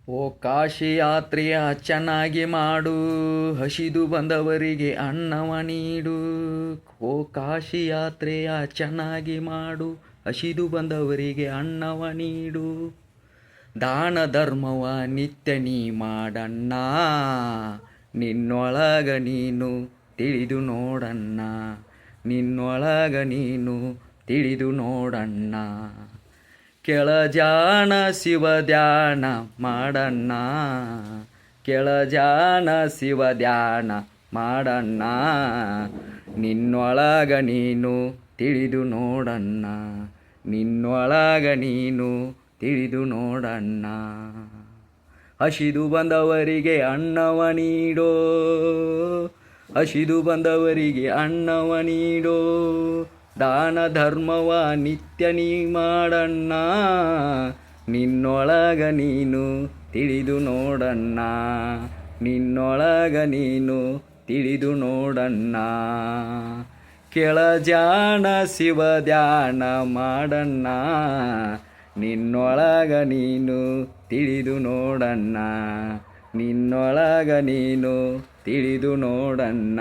ಓ ಕಾಶಿ ಯಾತ್ರೆಯ ಚೆನ್ನಾಗಿ ಮಾಡು, ಹಸಿದು ಬಂದವರಿಗೆ ಅನ್ನವ ನೀಡು. ಓ ಕಾಶಿ ಯಾತ್ರೆಯ ಚೆನ್ನಾಗಿ ಮಾಡು, ಹಸಿದು ಬಂದವರಿಗೆ ಅನ್ನವ ನೀಡು. ದಾನ ಧರ್ಮವ ನಿತ್ಯ ನೀ ಮಾಡಣ್ಣ, ನಿನ್ನೊಳಗ ನೀನು ತಿಳಿದು ನೋಡಣ್ಣ, ನಿನ್ನೊಳಗ ನೀನು ತಿಳಿದು ನೋಡಣ್ಣ. ಕೆಳಜಾಣ ಶಿವ ಧ್ಯಾನ ಮಾಡಣ್ಣ, ಕೆಳಜಾಣ ಶಿವ ಧ್ಯಾನ ಮಾಡಣ್ಣ, ನಿನ್ನೊಳಗ ನೀನು ತಿಳಿದು ನೋಡಣ್ಣ, ನಿನ್ನೊಳಗ ನೀನು ತಿಳಿದು ನೋಡಣ್ಣ. ಹಸಿದು ಬಂದವರಿಗೆ ಅನ್ನವ ನೀಡೋ, ಹಸಿದು ಬಂದವರಿಗೆ ಅನ್ನವ ನೀಡೋ. ದಾನ ಧರ್ಮವ ನಿತ್ಯ ನೀ ಮಾಡಣ್ಣ, ನಿನ್ನೊಳಗ ನೀನು ತಿಳಿದು ನೋಡಣ್ಣ, ನಿನ್ನೊಳಗ ನೀನು ತಿಳಿದು ನೋಡಣ್ಣ. ಕೆಳಜಾಣ ಶಿವ ಧ್ಯಾನ ಮಾಡಣ್ಣ, ನಿನ್ನೊಳಗ ನೀನು ತಿಳಿದು ನೋಡಣ್ಣ, ನಿನ್ನೊಳಗ ನೀನು ತಿಳಿದು ನೋಡಣ್ಣ.